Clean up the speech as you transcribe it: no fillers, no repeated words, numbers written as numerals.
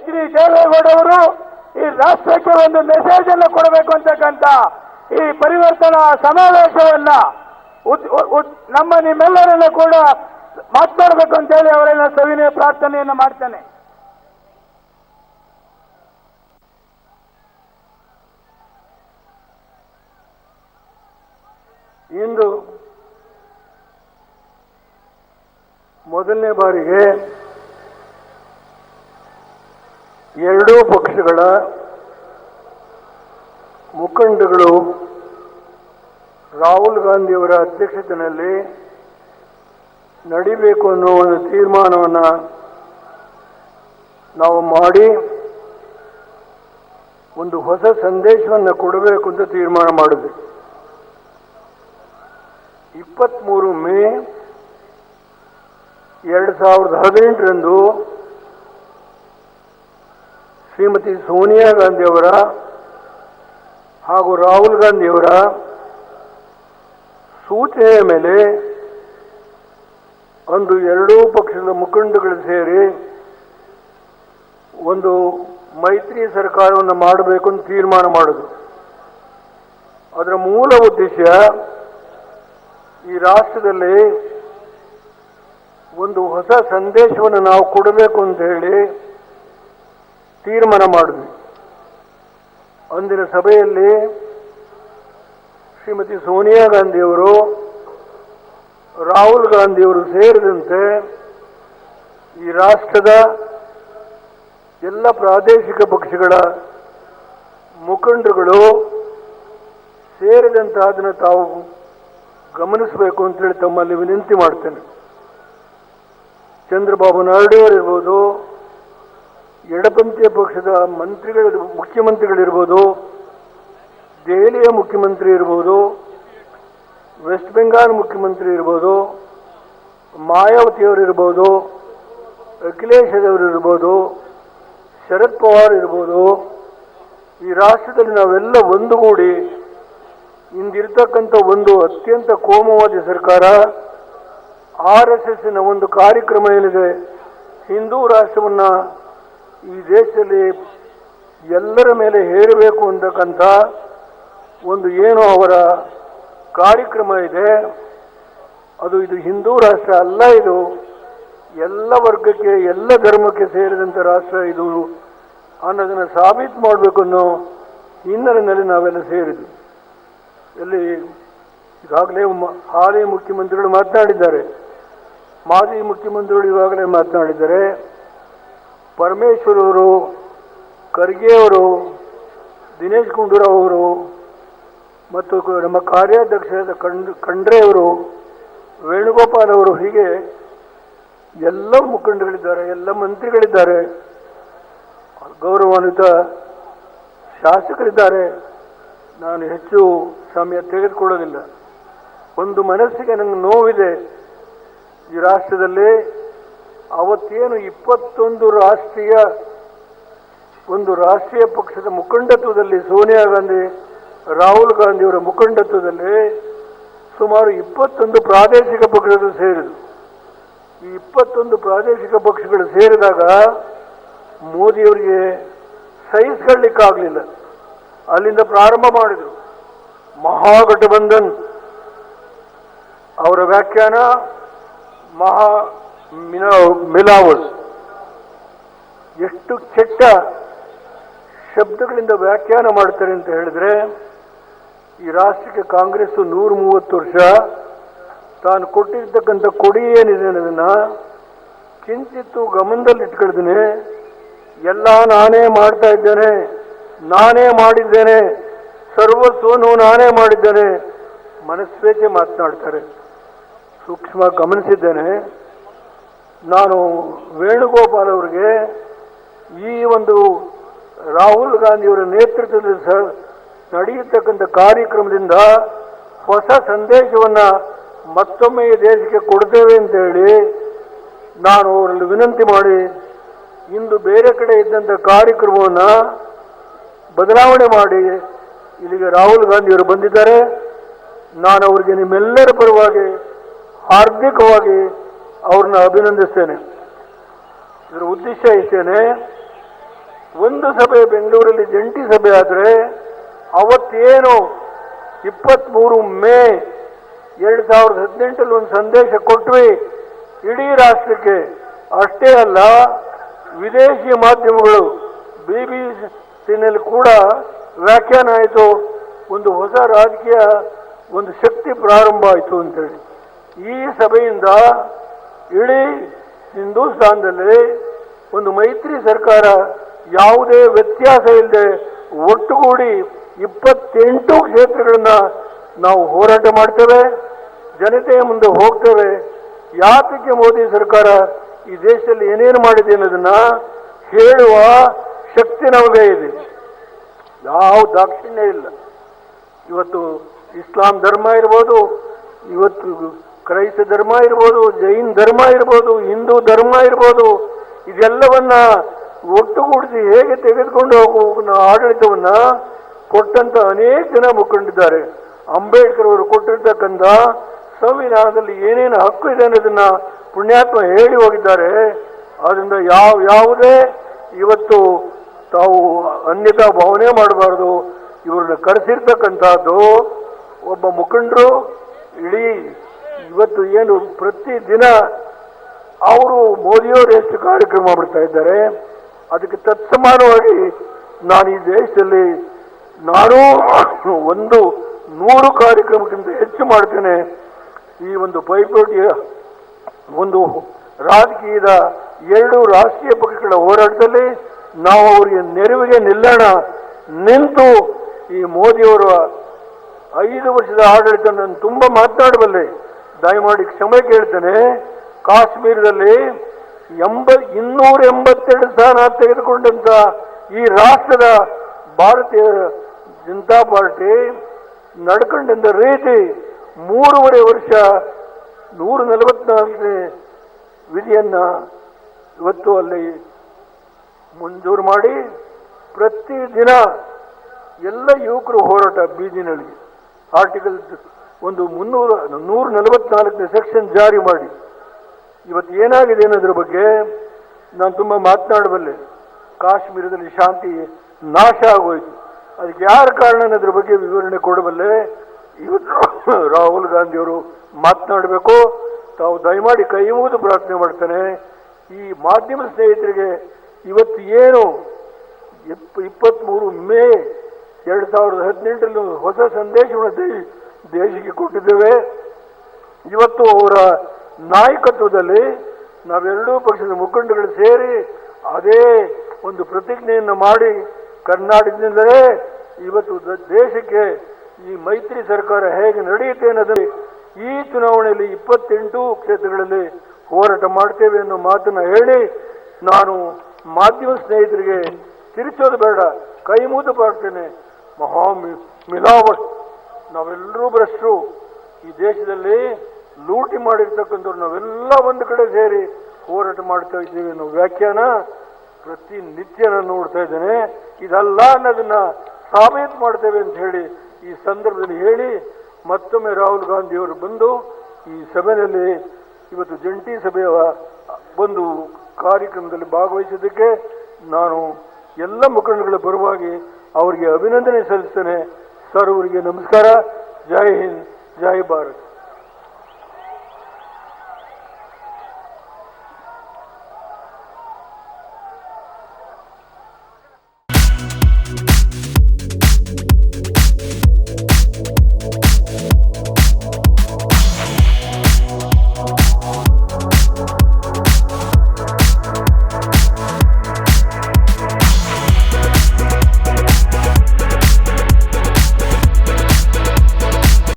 HD Deve Gowda ಅವರು ಈ ರಾಷ್ಟ್ರಕ್ಕೆ ಒಂದು ಮೆಸೇಜ್ ಅನ್ನು ಕೊಡಬೇಕು ಅಂತಕ್ಕಂಥ ಈ ಪರಿವರ್ತನಾ ಸಮಾವೇಶವನ್ನ ನಮ್ಮ ನಿಮ್ಮೆಲ್ಲರನ್ನ ಕೂಡ ಮಾತನಾಡಬೇಕು ಅಂತ ಹೇಳಿ ಅವರನ್ನ ಸವಿನಯ ಪ್ರಾರ್ಥನೆಯನ್ನು ಮಾಡ್ತಾನೆ. ಇಂದು ಮೊದಲನೇ ಬಾರಿಗೆ ಎರಡೂ ಪಕ್ಷಗಳ ಮುಖಂಡಗಳು ರಾಹುಲ್ ಗಾಂಧಿಯವರ ಅಧ್ಯಕ್ಷತೆಯಲ್ಲಿ ನಡಿಬೇಕು ಅನ್ನೋ ಒಂದು ತೀರ್ಮಾನವನ್ನು ನಾವು ಮಾಡಿ ಒಂದು ಹೊಸ ಸಂದೇಶವನ್ನು ಕೊಡಬೇಕು ಅಂತ ತೀರ್ಮಾನ ಮಾಡಿದ್ವಿ. 23 ಮೇ 2018ರಂದು ಶ್ರೀಮತಿ ಸೋನಿಯಾ ಗಾಂಧಿಯವರ ಹಾಗೂ ರಾಹುಲ್ ಗಾಂಧಿಯವರ ಸೂಚನೆಯ ಮೇಲೆ ಒಂದು ಎರಡೂ ಪಕ್ಷದ ಮುಖಂಡಗಳು ಸೇರಿ ಒಂದು ಮೈತ್ರಿ ಸರ್ಕಾರವನ್ನು ಮಾಡಬೇಕು ಅಂತ ತೀರ್ಮಾನ ಮಾಡಿದ್ರು. ಅದರ ಮೂಲ ಉದ್ದೇಶ ಈ ರಾಷ್ಟ್ರದಲ್ಲಿ ಒಂದು ಹೊಸ ಸಂದೇಶವನ್ನು ನಾವು ಕೊಡಬೇಕು ಅಂತ ಹೇಳಿ ತೀರ್ಮಾನ ಮಾಡಿದ್ವಿ. ಅಂದಿನ ಸಭೆಯಲ್ಲಿ ಶ್ರೀಮತಿ ಸೋನಿಯಾ ಗಾಂಧಿಯವರು, ರಾಹುಲ್ ಗಾಂಧಿಯವರು ಸೇರಿದಂತೆ ಈ ರಾಷ್ಟ್ರದ ಎಲ್ಲ ಪ್ರಾದೇಶಿಕ ಪಕ್ಷಗಳ ಮುಖಂಡರುಗಳು ಸೇರಿದಂತೆ ಅದನ್ನು ತಾವು ಗಮನಿಸಬೇಕು ಅಂತೇಳಿ ತಮ್ಮಲ್ಲಿ ವಿನಂತಿ ಮಾಡ್ತೇನೆ. ಚಂದ್ರಬಾಬು ನಾಯ್ಡು ಅವರಿರ್ಬೋದು, ಎಡಪಂಥೀಯ ಪಕ್ಷದ ಮುಖ್ಯಮಂತ್ರಿಗಳಿರ್ಬೋದು, ದೆಹಲಿಯ ಮುಖ್ಯಮಂತ್ರಿ ಇರ್ಬೋದು, ವೆಸ್ಟ್ ಬೆಂಗಾಲ್ ಮುಖ್ಯಮಂತ್ರಿ ಇರ್ಬೋದು, ಮಾಯಾವತಿಯವರಿರ್ಬೋದು, ಅಖಿಲೇಶ್ ಅವರಿರ್ಬೋದು, ಶರದ್ ಪವಾರ್ ಇರ್ಬೋದು, ಈ ರಾಷ್ಟ್ರದಲ್ಲಿ ನಾವೆಲ್ಲ ಒಂದುಗೂಡಿ ಇಂದಿರ್ತಕ್ಕಂಥ ಒಂದು ಅತ್ಯಂತ ಕೋಮುವಾದಿ ಸರ್ಕಾರ RSSನ ಒಂದು ಕಾರ್ಯಕ್ರಮ ಏನಿದೆ, ಹಿಂದೂ ರಾಷ್ಟ್ರವನ್ನು ಈ ದೇಶದಲ್ಲಿ ಎಲ್ಲರ ಮೇಲೆ ಹೇರಬೇಕು ಅಂತಕ್ಕಂಥ ಒಂದು ಏನು ಅವರ ಕಾರ್ಯಕ್ರಮ ಇದೆ, ಇದು ಹಿಂದೂ ರಾಷ್ಟ್ರ ಅಲ್ಲ, ಇದು ಎಲ್ಲ ವರ್ಗಕ್ಕೆ ಎಲ್ಲ ಧರ್ಮಕ್ಕೆ ಸೇರಿದಂಥ ರಾಷ್ಟ್ರ ಇದು ಅನ್ನೋದನ್ನು ಸಾಬೀತು ಮಾಡಬೇಕು ಅನ್ನೋ ಹಿನ್ನೆಲೆಯಲ್ಲಿ ನಾವೆಲ್ಲ ಸೇರಿದ್ವಿ. ಇಲ್ಲಿ ಈಗಾಗಲೇ ಹಾಲಿ ಮುಖ್ಯಮಂತ್ರಿಗಳು ಮಾತನಾಡಿದ್ದಾರೆ, ಮಾಜಿ ಮುಖ್ಯಮಂತ್ರಿಗಳು ಈಗಾಗಲೇ ಮಾತನಾಡಿದ್ದಾರೆ. ಪರಮೇಶ್ವರ್ ಅವರು, ಖರ್ಗೆ ಅವರು, ದಿನೇಶ್ ಗುಂಡೂರಾವ್ ಅವರು ಮತ್ತು ನಮ್ಮ ಕಾರ್ಯಾಧ್ಯಕ್ಷರಾದ ಖಂಡ್ರೆ ಅವರು, ವೇಣುಗೋಪಾಲ್ ಅವರು, ಹೀಗೆ ಎಲ್ಲ ಮುಖಂಡಗಳಿದ್ದಾರೆ, ಎಲ್ಲ ಮಂತ್ರಿಗಳಿದ್ದಾರೆ, ಗೌರವಾನ್ವಿತ ಶಾಸಕರಿದ್ದಾರೆ. ನಾನು ಹೆಚ್ಚು ಸಮಯ ತೆಗೆದುಕೊಳ್ಳೋದಿಲ್ಲ. ಒಂದು ಮನಸ್ಸಿಗೆ ನನಗೆ ನೋವಿದೆ. ಈ ರಾಷ್ಟ್ರದಲ್ಲಿ ಅವತ್ತೇನು 21 ರಾಷ್ಟ್ರೀಯ ಪಕ್ಷದ ಮುಖಂಡತ್ವದಲ್ಲಿ ಸೋನಿಯಾ ಗಾಂಧಿ, ರಾಹುಲ್ ಗಾಂಧಿಯವರ ಮುಖಂಡತ್ವದಲ್ಲಿ ಸುಮಾರು 21 ಪ್ರಾದೇಶಿಕ ಪಕ್ಷಗಳು ಸೇರಿದರು. ಈ 21 ಪ್ರಾದೇಶಿಕ ಪಕ್ಷಗಳು ಸೇರಿದಾಗ ಮೋದಿಯವರಿಗೆ ಸಹಿಸಿಕೊಳ್ಳಲಿಕ್ಕಾಗಲಿಲ್ಲ. ಅಲ್ಲಿಂದ ಪ್ರಾರಂಭ ಮಾಡಿದರು. ಮಹಾಗಠಬಂಧನ್ ಅವರ ವ್ಯಾಖ್ಯಾನ ಮಿಲಾವಟ್. ಎಷ್ಟು ಕೆಟ್ಟ ಶಬ್ದಗಳಿಂದ ವ್ಯಾಖ್ಯಾನ ಮಾಡ್ತಾರೆ ಅಂತ ಹೇಳಿದ್ರೆ, ಈ ರಾಷ್ಟ್ರಕ್ಕೆ ಕಾಂಗ್ರೆಸ್ 130 ವರ್ಷ ತಾನು ಕೊಟ್ಟಿರ್ತಕ್ಕಂಥ ಕೊಡಿ ಏನಿದೆ ಅನ್ನೋದನ್ನ ಕಿಂಚಿತ್ತು ಗಮನದಲ್ಲಿ ಇಟ್ಕೊಳ್ತೀನಿ. ಎಲ್ಲ ನಾನೇ ಮಾಡ್ತಾ ಇದ್ದೇನೆ, ನಾನೇ ಮಾಡಿದ್ದೇನೆ, ಸರ್ವಸ್ವನು ನಾನೇ ಮಾಡಿದ್ದೇನೆ, ಮನಸ್ವೇಚ್ಛೆ ಮಾತನಾಡ್ತಾರೆ. ಸೂಕ್ಷ್ಮ ಗಮನಿಸಿದ್ದೇನೆ. ನಾನು ವೇಣುಗೋಪಾಲ್ ಅವರಿಗೆ ಈ ಒಂದು ರಾಹುಲ್ ಗಾಂಧಿಯವರ ನೇತೃತ್ವದಲ್ಲಿ ನಡೆಯತಕ್ಕಂಥ ಕಾರ್ಯಕ್ರಮದಿಂದ ಹೊಸ ಸಂದೇಶವನ್ನು ಮತ್ತೊಮ್ಮೆ ಈ ದೇಶಕ್ಕೆ ಕೊಡ್ತೇವೆ ಅಂತ ಹೇಳಿ ನಾನು ಅವರಲ್ಲಿ ವಿನಂತಿ ಮಾಡಿ ಇಂದು ಬೇರೆ ಕಡೆ ಇದ್ದಂಥ ಕಾರ್ಯಕ್ರಮವನ್ನು ಬದಲಾವಣೆ ಮಾಡಿ ಇಲ್ಲಿಗೆ ರಾಹುಲ್ ಗಾಂಧಿಯವರು ಬಂದಿದ್ದಾರೆ. ನಾನು ಅವರಿಗೆ ನಿಮ್ಮೆಲ್ಲರ ಪರವಾಗಿ ಹಾರ್ದಿಕವಾಗಿ ಅವ್ರನ್ನ ಅಭಿನಂದಿಸ್ತೇನೆ. ಇದರ ಉದ್ದೇಶ ಇಷ್ಟೇನೆ, ಒಂದು ಸಭೆ ಬೆಂಗಳೂರಲ್ಲಿ ಜಂಟಿ ಸಭೆ ಆದರೆ ಅವತ್ತೇನು 23 ಮೇ 2018 ಒಂದು ಸಂದೇಶ ಕೊಟ್ವಿ ಇಡೀ ರಾಷ್ಟ್ರಕ್ಕೆ. ಅಷ್ಟೇ ಅಲ್ಲ, ವಿದೇಶಿ ಮಾಧ್ಯಮಗಳು BBC ಕೂಡ ವ್ಯಾಖ್ಯಾನ ಆಯಿತು, ಒಂದು ಹೊಸ ರಾಜಕೀಯ ಒಂದು ಶಕ್ತಿ ಪ್ರಾರಂಭ ಆಯಿತು ಅಂತೇಳಿ. ಈ ಸಭೆಯಿಂದ ಇಡೀ ಹಿಂದೂಸ್ತಾನದಲ್ಲಿ ಒಂದು ಮೈತ್ರಿ ಸರ್ಕಾರ ಯಾವುದೇ ವ್ಯತ್ಯಾಸ ಇಲ್ಲದೆ ಒಟ್ಟುಗೂಡಿ 28 ಕ್ಷೇತ್ರಗಳನ್ನ ನಾವು ಹೋರಾಟ ಮಾಡ್ತೇವೆ, ಜನತೆಯ ಮುಂದೆ ಹೋಗ್ತೇವೆ. ಯಾತಕ್ಕೆ ಮೋದಿ ಸರ್ಕಾರ ಈ ದೇಶದಲ್ಲಿ ಏನೇನು ಮಾಡಿದೆ ಅನ್ನೋದನ್ನ ಹೇಳುವ ಶಕ್ತಿ ನಮಗೆ ಇದೆ. ಯಾವ ದಾಕ್ಷಿಣ್ಯ ಇಲ್ಲ. ಇವತ್ತು ಇಸ್ಲಾಂ ಧರ್ಮ ಇರ್ಬೋದು, ಇವತ್ತು ಕ್ರೈಸ್ತ ಧರ್ಮ ಇರ್ಬೋದು, ಜೈನ್ ಧರ್ಮ ಇರ್ಬೋದು, ಹಿಂದೂ ಧರ್ಮ ಇರ್ಬೋದು, ಇದೆಲ್ಲವನ್ನ ಒಟ್ಟುಗೂಡಿಸಿ ಹೇಗೆ ತೆಗೆದುಕೊಂಡು ಹೋಗುವ ಆಡಳಿತವನ್ನ ಕೊಟ್ಟಂತ ಅನೇಕ ಜನ ಮುಖಂಡಿದ್ದಾರೆ. ಅಂಬೇಡ್ಕರ್ ಅವರು ಕೊಟ್ಟಿರ್ತಕ್ಕಂಥ ಸಂವಿಧಾನದಲ್ಲಿ ಏನೇನು ಹಕ್ಕು ಇದೆ ಅನ್ನೋದನ್ನ ಪುಣ್ಯಾತ್ಮ ಹೇಳಿ ಹೋಗಿದ್ದಾರೆ. ಆದ್ದರಿಂದ ಯಾವುದೇ ಇವತ್ತು ತಾವು ಅನ್ಯತಾ ಭಾವನೆ ಮಾಡಬಾರ್ದು. ಇವ್ರನ್ನ ಕರೆಸಿರ್ತಕ್ಕಂಥದ್ದು ಒಬ್ಬ ಮುಖಂಡರು ಇಡೀ ಇವತ್ತು ಏನು ಪ್ರತಿದಿನ ಅವರು ಮೋದಿಯವರು ಎಷ್ಟು ಕಾರ್ಯಕ್ರಮ ಮಾಡ್ತಾ ಇದ್ದಾರೆ, ಅದಕ್ಕೆ ತತ್ಸಮಾನವಾಗಿ ನಾನು ಈ ದೇಶದಲ್ಲಿ ನಾನು 100 ಕಾರ್ಯಕ್ರಮಕ್ಕಿಂತ ಹೆಚ್ಚು ಮಾಡ್ತೇನೆ. ಈ ಒಂದು ಪೈಪೋಟಿಯ ಒಂದು ರಾಜಕೀಯದ 2 ರಾಷ್ಟ್ರೀಯ ಪಕ್ಷಗಳ ಹೋರಾಟದಲ್ಲಿ ನಾವು ಅವರಿಗೆ ನೆರವಿಗೆ ನಿಲ್ಲೋಣ. ನಿಂತು ಈ ಮೋದಿಯವರ 5 ವರ್ಷದ ಆಡಳಿತ ನಾನು ತುಂಬ ಮಾತನಾಡಬಲ್ಲೆ, ದಯಮಾಡಿ ಕ್ಷಮೆ ಕೇಳ್ತೇನೆ. ಕಾಶ್ಮೀರದಲ್ಲಿ 282 ಸ್ಥಾನ ತೆಗೆದುಕೊಂಡಂತ ಈ ರಾಷ್ಟ್ರದ ಭಾರತೀಯ ಜನತಾ ಪಾರ್ಟಿ ನಡ್ಕೊಂಡಂತ ರೀತಿ 3.5 ವರ್ಷ 144ನೇ ವಿಧಿಯನ್ನ ಇವತ್ತು ಅಲ್ಲಿ ಮಂಜೂರು ಮಾಡಿ ಪ್ರತಿದಿನ ಎಲ್ಲ ಯುವಕರು ಹೋರಾಟ ಬೀದಿನಲ್ಲಿ ಆರ್ಟಿಕಲ್ 144ನೇ ಸೆಕ್ಷನ್ ಜಾರಿ ಮಾಡಿ ಇವತ್ತು ಏನಾಗಿದೆ ಅನ್ನೋದ್ರ ಬಗ್ಗೆ ನಾನು ತುಂಬ ಮಾತನಾಡಬಲ್ಲೆ. ಕಾಶ್ಮೀರದಲ್ಲಿ ಶಾಂತಿ ನಾಶ ಆಗೋಯ್ತು. ಅದಕ್ಕೆ ಯಾರ ಕಾರಣ ಅನ್ನೋದ್ರ ಬಗ್ಗೆ ವಿವರಣೆ ಕೊಡಬಲ್ಲೆ. ಇವತ್ತು ರಾಹುಲ್ ಗಾಂಧಿಯವರು ಮಾತನಾಡಬೇಕು. ತಾವು ದಯಮಾಡಿ ಕೈ ಮುಗಿದು ಪ್ರಾರ್ಥನೆ ಮಾಡ್ತಾನೆ. ಈ ಮಾಧ್ಯಮ ಸ್ನೇಹಿತರಿಗೆ ಇವತ್ತು ಏನು 23 ಮೇ 2018 ಹೊಸ ಸಂದೇಶವನ್ನು ದೇಶಕ್ಕೆ ಕೊಟ್ಟಿದ್ದೇವೆ. ಇವತ್ತು ಅವರ ನಾಯಕತ್ವದಲ್ಲಿ ನಾವೆರಡೂ ಪಕ್ಷದ ಮುಖಂಡಗಳು ಸೇರಿ ಅದೇ ಒಂದು ಪ್ರತಿಜ್ಞೆಯನ್ನು ಮಾಡಿ ಕರ್ನಾಟಕದಿಂದಲೇ ಇವತ್ತು ದೇಶಕ್ಕೆ ಈ ಮೈತ್ರಿ ಸರ್ಕಾರ ಹೇಗೆ ನಡೆಯುತ್ತೆ ಅನ್ನೋದು ಈ ಚುನಾವಣೆಯಲ್ಲಿ 28 ಕ್ಷೇತ್ರಗಳಲ್ಲಿ ಹೋರಾಟ ಮಾಡ್ತೇವೆ ಅನ್ನೋ ಮಾತನ್ನು ಹೇಳಿ ನಾನು ಮಾಧ್ಯಮ ಸ್ನೇಹಿತರಿಗೆ ತಿರುಚೋದು ಬೇಡ, ಕೈ ಮುಗಿದು ಮಾಡ್ತೇನೆ. ಮಿಲಾವಟ್ ನಾವೆಲ್ಲರೂ ಭ್ರಷ್ಟರು. ಈ ದೇಶದಲ್ಲಿ ಲೂಟಿ ಮಾಡಿರ್ತಕ್ಕಂಥವ್ರು ನಾವೆಲ್ಲ ಒಂದು ಕಡೆ ಸೇರಿ ಹೋರಾಟ ಮಾಡ್ತಾ ಇದ್ದೀವಿ ಅನ್ನೋ ವ್ಯಾಖ್ಯಾನ ಪ್ರತಿನಿತ್ಯ ನಾನು ನೋಡ್ತಾ ಇದ್ದೇನೆ. ಇದಲ್ಲ ಅನ್ನೋದನ್ನ ಸಾಬೀತು ಮಾಡ್ತೇವೆ ಅಂತ ಹೇಳಿ ಈ ಸಂದರ್ಭದಲ್ಲಿ ಹೇಳಿ ಮತ್ತೊಮ್ಮೆ ರಾಹುಲ್ ಗಾಂಧಿಯವರು ಬಂದು ಈ ಸಭೆಯಲ್ಲಿ ಇವತ್ತು ಜಂಟಿ ಸಭೆಯ ಒಂದು ಕಾರ್ಯಕ್ರಮದಲ್ಲಿ ಭಾಗವಹಿಸಿದ್ದಕ್ಕೆ ನಾನು ಎಲ್ಲ ಮುಖಂಡಗಳ ಪರವಾಗಿ ಅವರಿಗೆ ಅಭಿನಂದನೆ ಸಲ್ಲಿಸ್ತೇನೆ. ಸರ್, ಅವರಿಗೆ ನಮಸ್ಕಾರ. ಜೈ ಹಿಂದ್, ಜೈ ಭಾರತ್.